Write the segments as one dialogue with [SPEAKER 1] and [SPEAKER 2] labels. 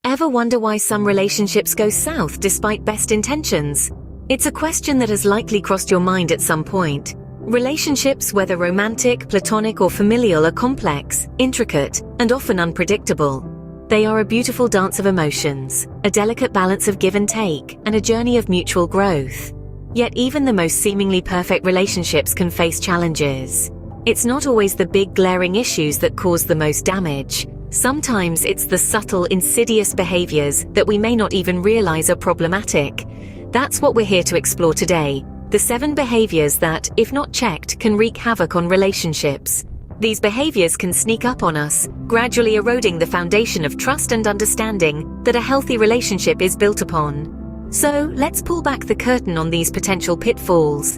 [SPEAKER 1] Ever wonder why some relationships go south despite best intentions? It's a question that has likely crossed your mind at some point. Relationships, whether romantic, platonic, or familial, are complex, intricate, and often unpredictable. They are a beautiful dance of emotions, a delicate balance of give and take, and a journey of mutual growth. Yet even the most seemingly perfect relationships can face challenges. It's not always the big glaring issues that cause the most damage. Sometimes it's the subtle, insidious behaviors that we may not even realize are problematic. That's what we're here to explore today. The 7 behaviors that, if not checked, can wreak havoc on relationships. These behaviors can sneak up on us, gradually eroding the foundation of trust and understanding that a healthy relationship is built upon. So, let's pull back the curtain on these potential pitfalls.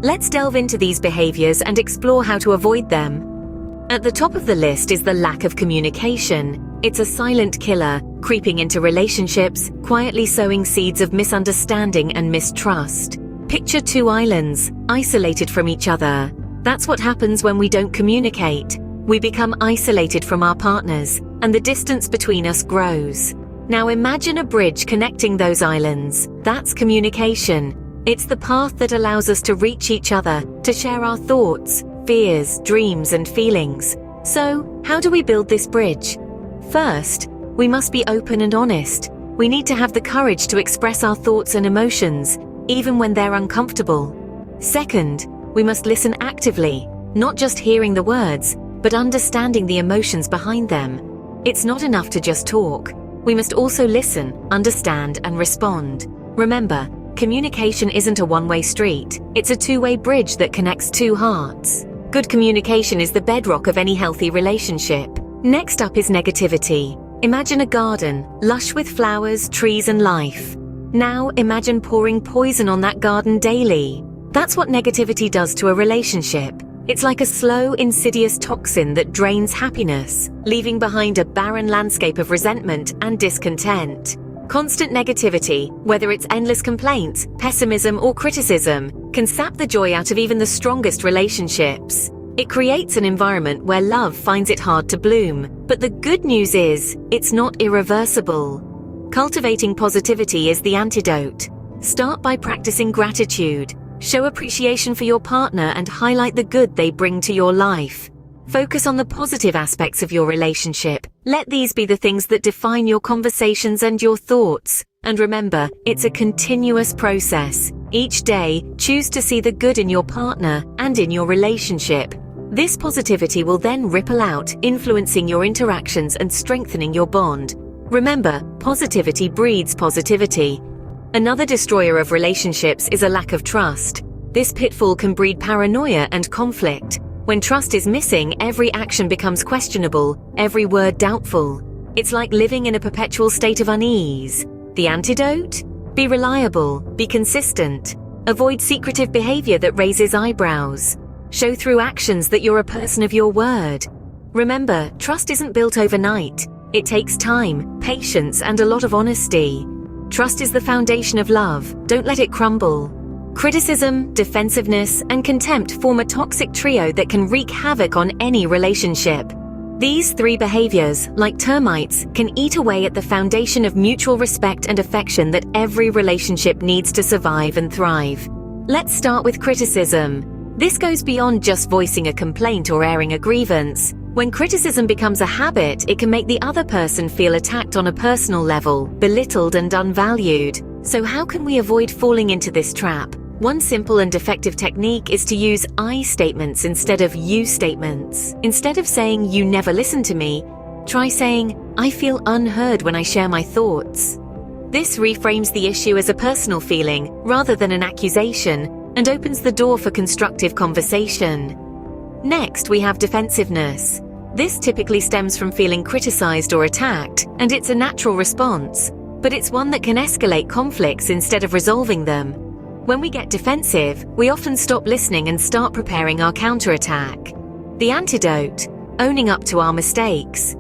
[SPEAKER 1] Let's delve into these behaviors and explore how to avoid them. At the top of the list is the lack of communication. It's a silent killer, creeping into relationships, quietly sowing seeds of misunderstanding and mistrust. Picture 2 islands, isolated from each other. That's what happens when we don't communicate. We become isolated from our partners, and the distance between us grows. Now imagine a bridge connecting those islands. That's communication. It's the path that allows us to reach each other, to share our thoughts, fears, dreams, and feelings. So, how do we build this bridge? First, we must be open and honest. We need to have the courage to express our thoughts and emotions, even when they're uncomfortable. Second, we must listen actively, not just hearing the words, but understanding the emotions behind them. It's not enough to just talk. We must also listen, understand, and respond. Remember, communication isn't a one-way street. It's a two-way bridge that connects 2 hearts. Good communication is the bedrock of any healthy relationship. Next up is negativity. Imagine a garden, lush with flowers, trees, and life. Now imagine pouring poison on that garden daily. That's what negativity does to a relationship. It's like a slow, insidious toxin that drains happiness, leaving behind a barren landscape of resentment and discontent. Constant negativity, whether it's endless complaints, pessimism, or criticism, can sap the joy out of even the strongest relationships. It creates an environment where love finds it hard to bloom. But the good news is, it's not irreversible. Cultivating positivity is the antidote. Start by practicing gratitude. Show appreciation for your partner and highlight the good they bring to your life. Focus on the positive aspects of your relationship. Let these be the things that define your conversations and your thoughts. And remember, it's a continuous process. Each day, choose to see the good in your partner and in your relationship. This positivity will then ripple out, influencing your interactions and strengthening your bond. Remember, positivity breeds positivity. Another destroyer of relationships is a lack of trust. This pitfall can breed paranoia and conflict. When trust is missing, every action becomes questionable, every word doubtful. It's like living in a perpetual state of unease. The antidote? Be reliable, be consistent. Avoid secretive behavior that raises eyebrows. Show through actions that you're a person of your word. Remember, trust isn't built overnight. It takes time, patience, and a lot of honesty. Trust is the foundation of love. Don't let it crumble. Criticism, defensiveness, and contempt form a toxic trio that can wreak havoc on any relationship. These 3 behaviors, like termites, can eat away at the foundation of mutual respect and affection that every relationship needs to survive and thrive. Let's start with criticism. This goes beyond just voicing a complaint or airing a grievance. When criticism becomes a habit, it can make the other person feel attacked on a personal level, belittled and unvalued. So how can we avoid falling into this trap? One simple and effective technique is to use I statements instead of you statements. Instead of saying, "You never listen to me," try saying, "I feel unheard when I share my thoughts." This reframes the issue as a personal feeling rather than an accusation and opens the door for constructive conversation. Next, we have defensiveness. This typically stems from feeling criticized or attacked, and it's a natural response, but it's one that can escalate conflicts instead of resolving them. When we get defensive, we often stop listening and start preparing our counterattack. The antidote: owning up to our mistakes.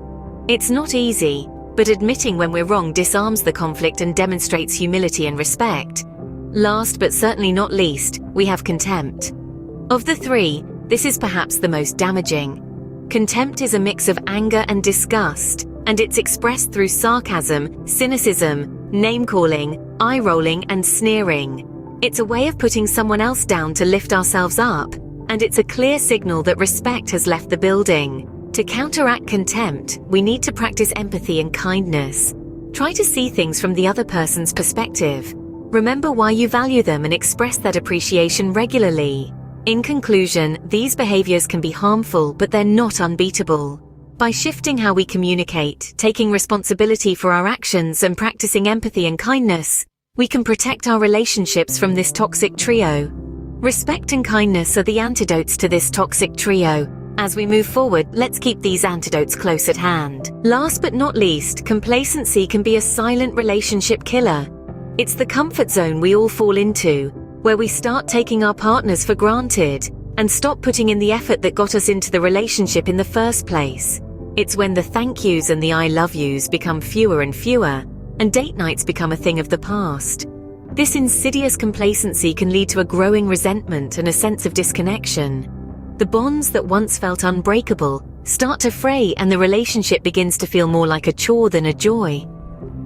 [SPEAKER 1] It's not easy, but admitting when we're wrong disarms the conflict and demonstrates humility and respect. Last but certainly not least, we have contempt. Of the 3, this is perhaps the most damaging. Contempt is a mix of anger and disgust. and it's expressed through sarcasm, cynicism, name-calling, eye-rolling, and sneering. It's a way of putting someone else down to lift ourselves up, and it's a clear signal that respect has left the building. To counteract contempt, we need to practice empathy and kindness. Try to see things from the other person's perspective. Remember why you value them and express that appreciation regularly. In conclusion, these behaviors can be harmful, but they're not unbeatable. By shifting how we communicate, taking responsibility for our actions, and practicing empathy and kindness, we can protect our relationships from this toxic trio. Respect and kindness are the antidotes to this toxic trio. As we move forward, let's keep these antidotes close at hand. Last but not least, complacency can be a silent relationship killer. It's the comfort zone we all fall into, where we start taking our partners for granted and stop putting in the effort that got us into the relationship in the first place. It's when the thank yous and the I love yous become fewer and fewer, and date nights become a thing of the past. This insidious complacency can lead to a growing resentment and a sense of disconnection. The bonds that once felt unbreakable start to fray, and the relationship begins to feel more like a chore than a joy.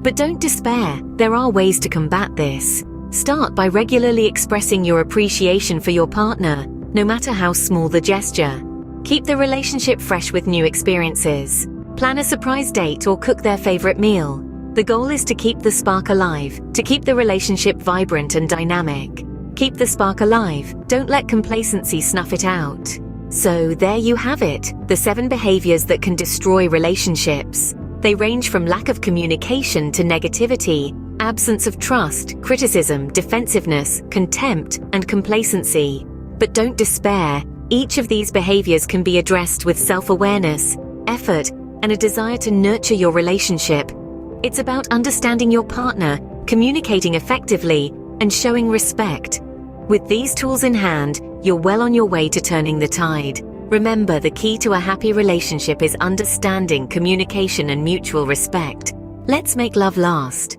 [SPEAKER 1] But don't despair, there are ways to combat this. Start by regularly expressing your appreciation for your partner, no matter how small the gesture. Keep the relationship fresh with new experiences. Plan a surprise date or cook their favorite meal. The goal is to keep the spark alive, to keep the relationship vibrant and dynamic. Keep the spark alive, don't let complacency snuff it out. So there you have it, the 7 behaviors that can destroy relationships. They range from lack of communication to negativity, absence of trust, criticism, defensiveness, contempt, and complacency. But don't despair, each of these behaviors can be addressed with self-awareness, effort, and a desire to nurture your relationship. It's about understanding your partner, communicating effectively, and showing respect. With these tools in hand, you're well on your way to turning the tide. Remember, the key to a happy relationship is understanding, communication, and mutual respect. Let's make love last.